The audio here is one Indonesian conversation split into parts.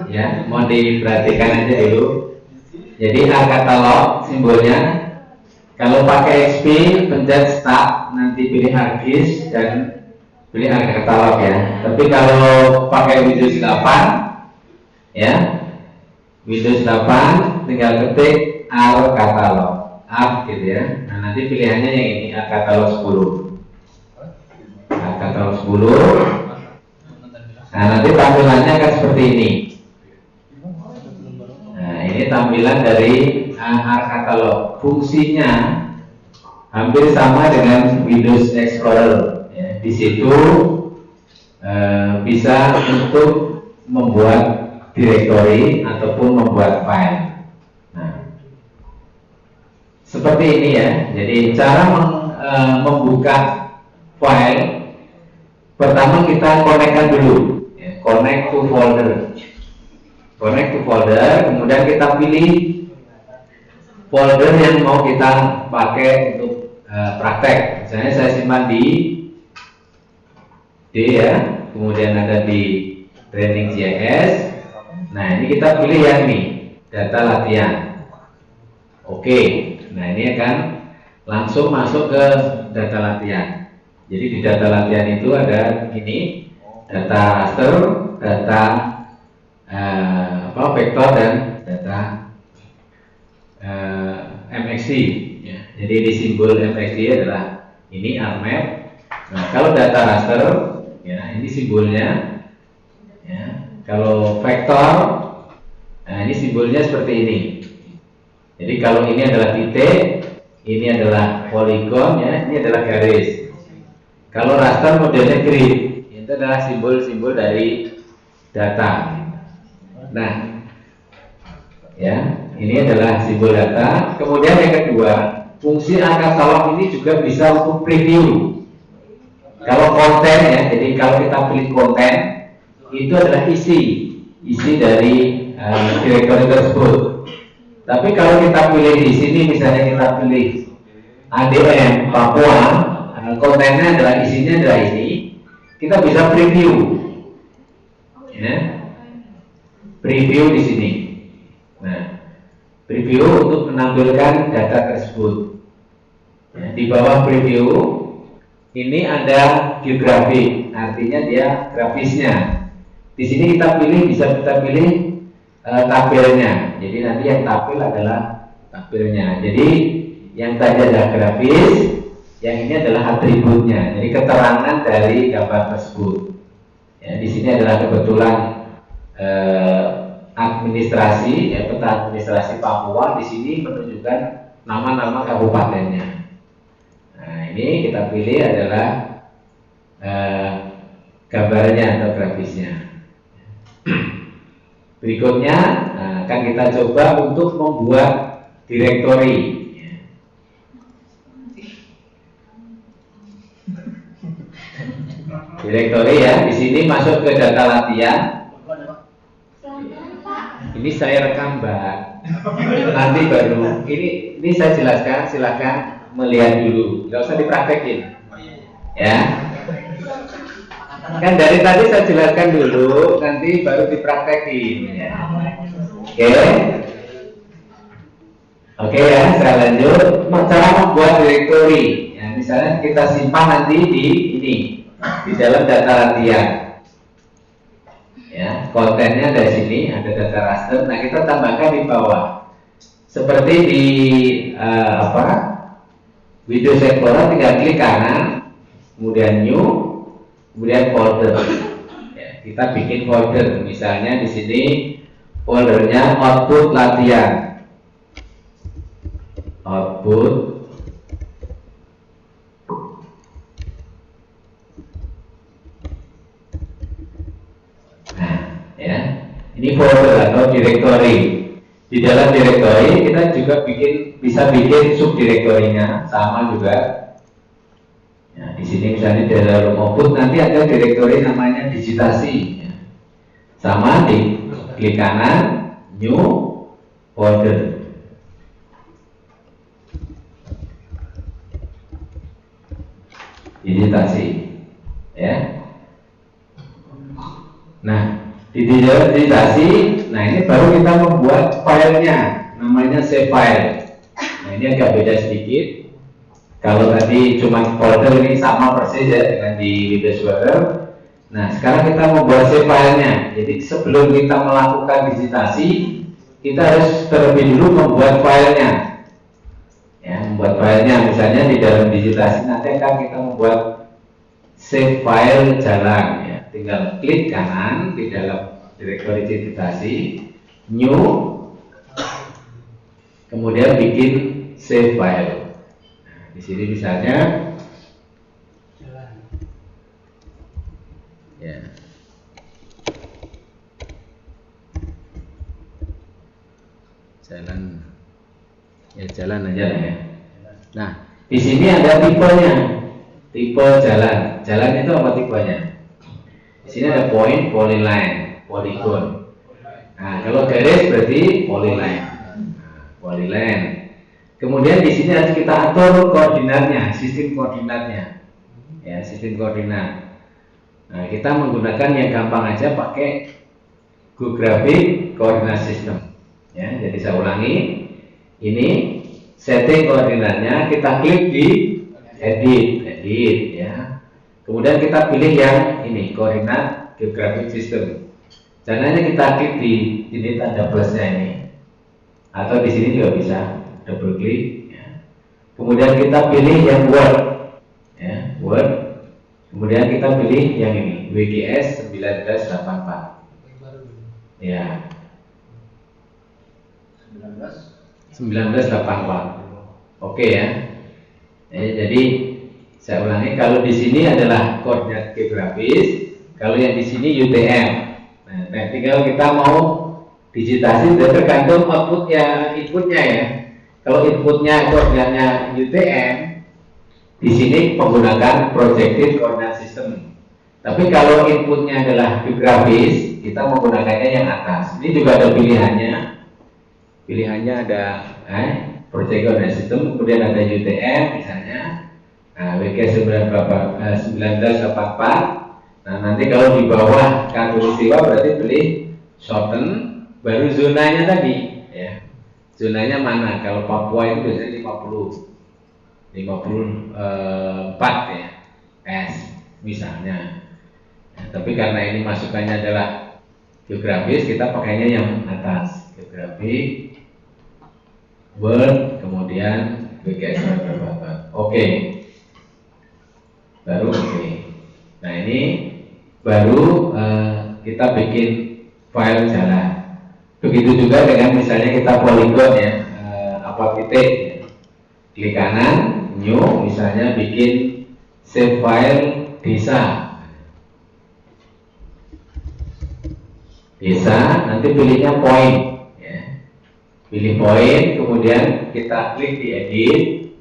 Ya, mau diperhatikan aja dulu. Jadi katalog simbolnya, kalau pakai XP pencet start, nanti pilih hard disk dan pilih katalog ya. Tapi kalau pakai Windows 8 ya, Windows 8 tinggal ketik katalog gitu ya. Nah, nanti pilihannya yang ini katalog 10. Katalog 10. Nah, nanti tampilannya akan seperti ini. Nah, ini tampilan dari katalog. Fungsinya hampir sama dengan Windows Explorer. Ya, di situ bisa untuk membuat directory ataupun membuat file. Nah, seperti ini ya. Jadi cara membuka file, pertama kita konekkan dulu, ya, connect to folder. Connect to folder, kemudian kita pilih folder yang mau kita pakai untuk praktek. Misalnya saya simpan di D ya, kemudian ada di training JS. Nah, ini kita pilih yang ini, data latihan. Oke, nah ini akan langsung masuk ke data latihan. Jadi di data latihan itu ada ini, data raster, data vektor dan data MXC. Ya. Jadi di simbol MXC adalah ini armap. Nah, kalau data raster, ya ini simbolnya. Ya. Kalau vektor, nah ini simbolnya seperti ini. Jadi kalau ini adalah titik, ini adalah poligon, ya, ini adalah garis. Kalau raster modelnya grid, itu adalah simbol-simbol dari data. Nah, ya, ini adalah simbol data. Kemudian yang kedua, fungsi katalog ini juga bisa untuk preview. Kalau konten ya, jadi kalau kita pilih konten, itu adalah isi dari directory tersebut. Tapi kalau kita pilih di sini, misalnya kita pilih ADM Papua, kontennya adalah isinya adalah ini, kita bisa preview, ya, preview di sini. Nah, preview untuk menampilkan data tersebut. Ya, di bawah preview ini ada geografik, artinya dia grafisnya. Di sini kita bisa kita pilih tabelnya. Jadi nanti yang tampil adalah tabelnya. Jadi yang tadi adalah grafis, yang ini adalah atributnya. Jadi keterangan dari gambar tersebut. Ya, di sini adalah kebetulan administrasi, ya, peta administrasi Papua. Di sini menunjukkan nama-nama kabupatennya. Nah, ini kita pilih adalah gambarnya atau grafisnya. Berikutnya akan kita coba untuk membuat directory. Directory ya, di sini masuk ke data latihan. Ini saya rekam, Mbak. Nanti baru ini saya jelaskan, silakan melihat dulu. Nggak usah dipraktekin. Ya. Kan dari tadi saya jelaskan dulu, nanti baru dipraktekin. Ya. Oke ya, saya lanjut. Cara membuat directory. Ya, misalnya kita simpan nanti di ini, di dalam data latihan. Ya, kontennya dari sini ada data raster. Nah, kita tambahkan di bawah. Seperti di Windows Explorer, tinggal klik kanan, kemudian new, kemudian folder. Ya, kita bikin folder. Misalnya di sini foldernya output latihan. Output ini folder atau directory. Di dalam directory kita juga bisa bikin subdirektorinya, sama juga. Ya, di sini misalnya di dalam output nanti ada directory namanya digitasi. Ya. Sama di klik kanan, new folder. Digitasi. Ya. Nah, di digitalisasi. Nah, ini baru kita membuat filenya, namanya save file. Nah, ini agak beda sedikit. Kalau tadi cuma folder, ini sama persis ya dengan di Windows Explorer. Nah, sekarang kita membuat save filenya. Jadi sebelum kita melakukan digitasi, kita harus terlebih dulu membuat filenya. Ya, membuat filenya, misalnya di dalam digitasi nanti akan kita membuat save file jalan. Ya, tinggal klik kanan di dalam direktori digitasi, new, kemudian bikin save file. Di sini misalnya ya. Jalan. Ya, jalan aja lah ya. Nah, di sini ada tipenya. Tipe jalan. Jalan itu apa tipenya? Di sini ada point, polyline, polygon. Nah, kalau garis berarti polyline. Nah, polyline. Kemudian di sini harus kita atur koordinatnya, sistem koordinatnya. Ya, sistem koordinat. Nah, kita menggunakan yang gampang aja pakai Geographic Coordinate System. Ya, jadi saya ulangi. Ini setting koordinatnya, kita klik di edit ya. Kemudian kita pilih yang ini, koordinat Geographic System. Caranya kita klik di sini tanda plusnya ini. Atau di sini juga bisa. Double klik ya. Kemudian kita pilih yang Word ya, Word. Kemudian kita pilih yang ini, WGS 1984 ya, 1984. Oke ya. Jadi saya ulangi, kalau di sini adalah koordinat geografis, kalau yang di sini UTM. Nah, tinggal kita mau digitasi tergantung outputnya, inputnya ya. Kalau inputnya koordinatnya UTM, di sini menggunakan projective coordinate system. Tapi kalau inputnya adalah geografis, kita menggunakannya yang atas. Ini juga ada pilihannya. Pilihannya ada projective coordinate system, kemudian ada UTM misalnya. Nah, WG 1984. Nah, nanti kalau di bawah katulistiwa berarti pilih shorten, baru zonanya tadi. Zonanya mana? Kalau Papua itu biasanya 54 ya, S misalnya. Nah, tapi karena ini masukannya adalah geografis, kita pakainya yang atas, geografi, Word, kemudian WGS berapa? Oke. Baru oke. Nah, ini baru kita bikin file jalan. Begitu juga dengan misalnya kita polygon ya, apa titik ya. Klik kanan, new, misalnya bikin save file desa. Nanti pilihnya point ya. Pilih point, kemudian kita klik di edit,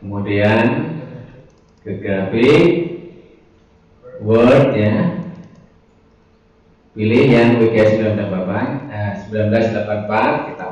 kemudian ke grafik, Word ya. Pilih yang WGS 1984, kita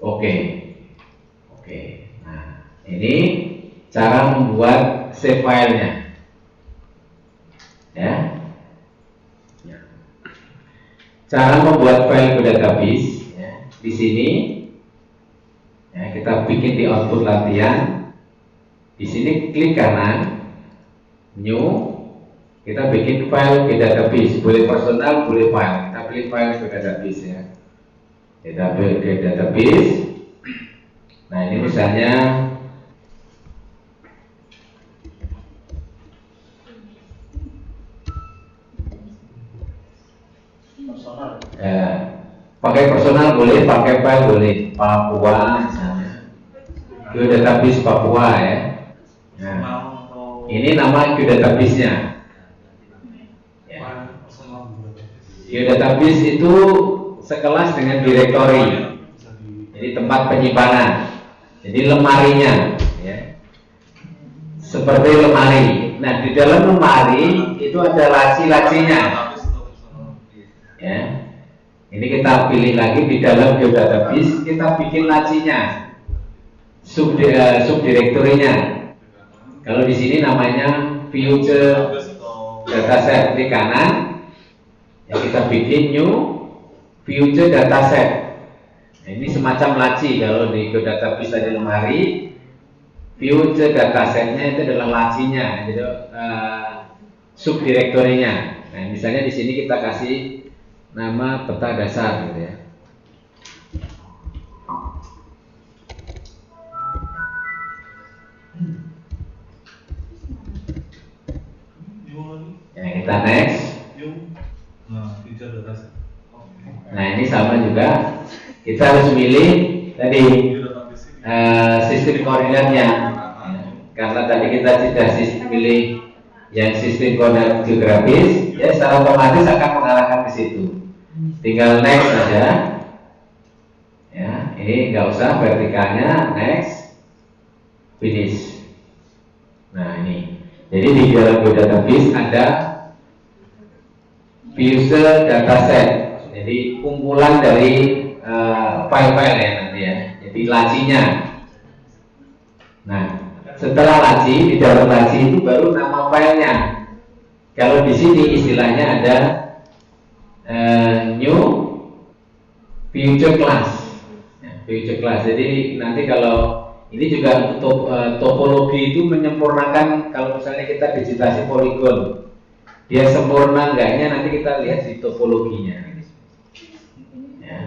oke. Nah, ini cara membuat save filenya, ya. Cara membuat file ke database, ya. Di sini, ya, kita bikin di output latihan. Di sini klik kanan, new. Kita bikin file ke database, boleh personal, boleh file. Kita pilih file ke database ya. Kita pilih ke database. Nah, ini misalnya personal. Ya, pakai personal boleh, pakai file boleh. Papua misalnya. Ke database Papua ya. Nah, ini nama ke database-nya. Database itu sekelas dengan directory, jadi tempat penyimpanan, jadi lemarinya, ya. Seperti lemari. Nah, di dalam lemari itu ada laci-lacinya, ya. Ini kita pilih lagi di dalam geodatabase, kita bikin lacinya, subdirektorinya. Kalau di sini namanya future dataset di kanan. Ya, kita bikin new future dataset. Nah, ini semacam laci. Kalau di database ada lemari, future datasetnya itu adalah lacinya, jadi subdirektorinya. Nah, misalnya di sini kita kasih nama peta dasar, gitu ya. Ya, kita next. Nah, ini sama juga. Kita harus milih tadi sistem koordinatnya. Karena tadi kita sudah pilih yang sistem koordinat geografis, ya secara otomatis akan mengarahkan ke situ. Tinggal next saja. Ya, ini nggak usah vertikalnya, next, finish. Nah, ini. Jadi di dalam database ada user dataset. Jadi kumpulan dari file-file ya nanti ya. Jadi lacinya. Nah, setelah laci, di dalam laci itu baru nama filenya. Kalau di sini istilahnya ada new future class. Ya, future class. Jadi nanti kalau ini juga untuk topologi itu menyempurnakan. Kalau misalnya kita digitasi poligon, dia sempurna enggaknya nanti kita lihat di topologinya. Ya.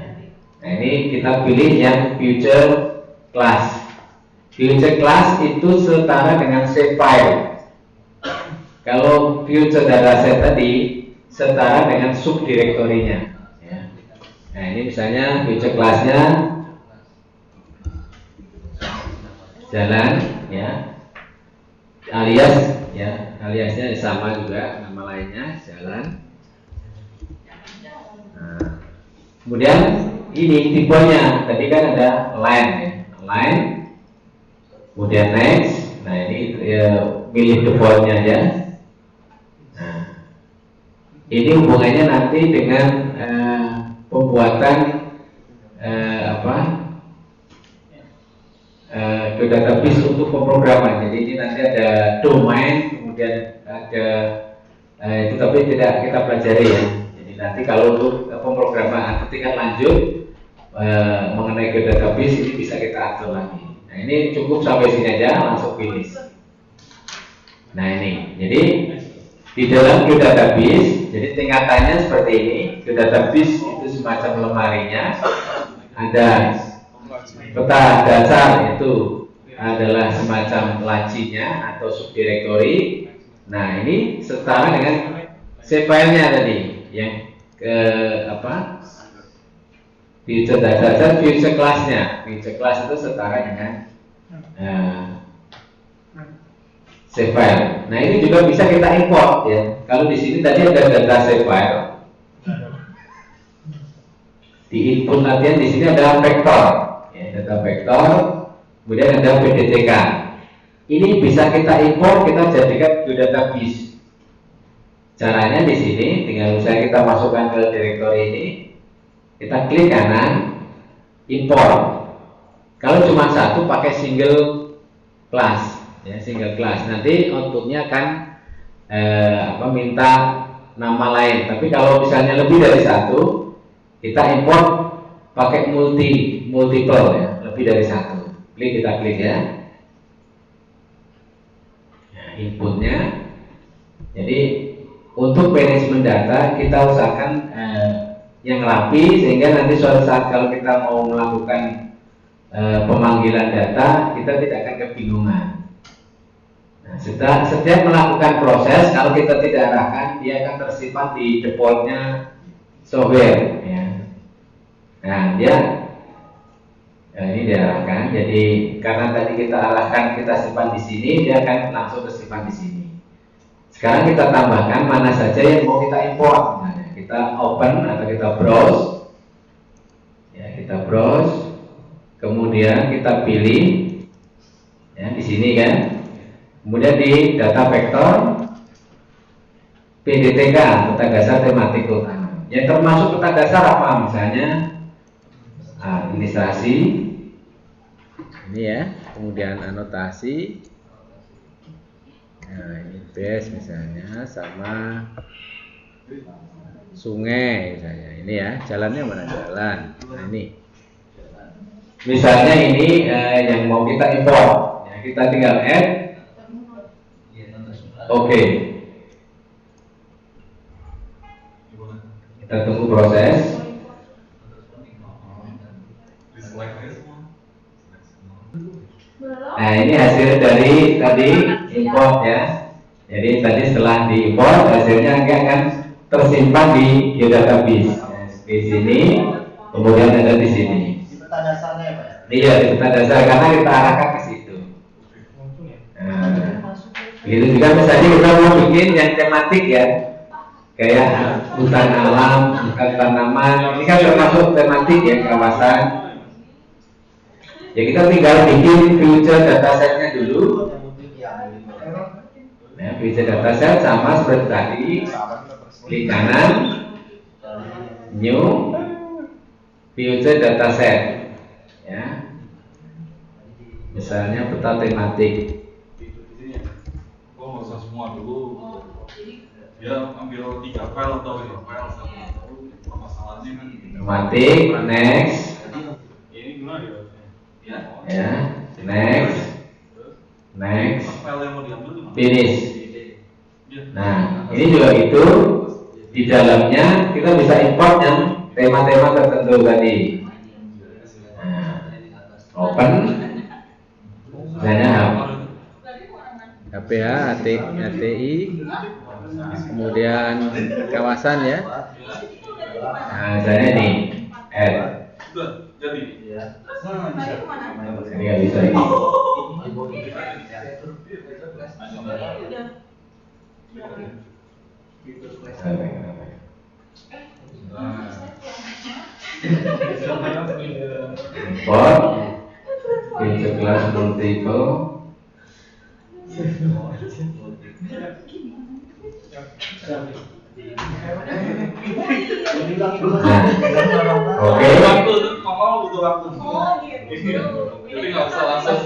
Nah, ini kita pilih yang future class. Future class itu setara dengan shape file. Kalau future dataset tadi setara dengan subdirektorinya. Ya. Nah, ini misalnya future classnya jalan, ya, aliasnya sama juga, nama lainnya jalan. Nah, kemudian ini tipenya tadi kan ada line, ya, line. Kemudian next, nah ini pilih defaultnya aja. Nah, ini hubungannya nanti dengan pembuatan database untuk pemrograman. Jadi ini nanti ada domain, kemudian ada itu tapi tidak kita pelajari ya. Jadi nanti kalau untuk pemrograman ketika lanjut mengenai database ini bisa kita atur lagi. Nah, ini cukup sampai sini aja, langsung finish. Nah, ini, jadi di dalam database, jadi tingkatannya seperti ini. Database itu semacam lemarinya, ada peta dasar itu adalah semacam lacinya atau subdirektori. Nah, ini setara dengan file-nya tadi, yang ke future dataset, future class-nya. Future class itu setara dengan save file. Nah, ini juga bisa kita import ya. Kalau di sini tadi ada data save file. Di input latihan di sini ada vektor, ya, data vektor. Kemudian ada PDTK. Ini bisa kita import, kita jadikan database. Caranya di sini, tinggal misalnya kita masukkan ke direktori ini. Kita klik kanan, import. Kalau cuma satu pakai single class, ya, single class. Nanti outputnya akan minta nama lain. Tapi kalau misalnya lebih dari satu, kita import pakai multiple ya, lebih dari satu. Kita klik ya. Nah, inputnya. Jadi untuk manajemen data kita usahakan yang rapi sehingga nanti suatu saat kalau kita mau melakukan pemanggilan data kita tidak akan kebingungan. Nah, setiap melakukan proses kalau kita tidak arahkan dia akan tersimpan di defaultnya software. Ya. Nah, ini diarahkan. Jadi karena tadi kita arahkan kita simpan di sini, dia akan langsung tersimpan di sini. Sekarang kita tambahkan mana saja yang mau kita import. Nah, kita open atau kita browse, ya, kita browse, kemudian kita pilih, ya, di sini kan, kemudian di data vektor, PDTK, peta dasar tematik utama. Yang termasuk peta dasar apa? Misalnya administrasi, ini ya, kemudian anotasi. Nah, ini base misalnya sama sungai misalnya. Ini ya, jalannya mana jalan. Nah ini. Misalnya ini yang mau kita import, ya, kita tinggal add. Oke. Kita tunggu proses. Nah ini hasil dari tadi import ya. Jadi tadi setelah diimport hasilnya akan tersimpan di geodatabase. Nah, di sini, kemudian ada di sini. Di peta dasarnya ya Pak? Iya di peta dasar karena kita arahkan ke situ. Nah, begitu juga misalnya kita mau bikin yang tematik ya, kayak hutan alam, hutan tanaman. Ini kan termasuk tematik ya kawasan. Ya kita tinggal bikin future datasetnya dulu. Nah, future dataset sama seperti tadi. Klik kanan, new, future dataset. Ya, misalnya peta tematik. Oh, nggak usah semua dulu. Dia ambil 3 file atau 5 file sama permasalahannya kan. Tematik, next. Ini gimana ya? Ya, next, next, File yang mau diambil di mana? finish. Nah, ini juga itu di dalamnya kita bisa import yang tema-tema tertentu tadi. Nah, open, misalnya HPH, HTI, kemudian kawasan ya. Nah, misalnya ini, add. Sudah jadi. Ini nggak bisa ini. Import, future class multiple. Nah, oke. Waktu, mau butuh waktu. Jadi nggak usah langsung.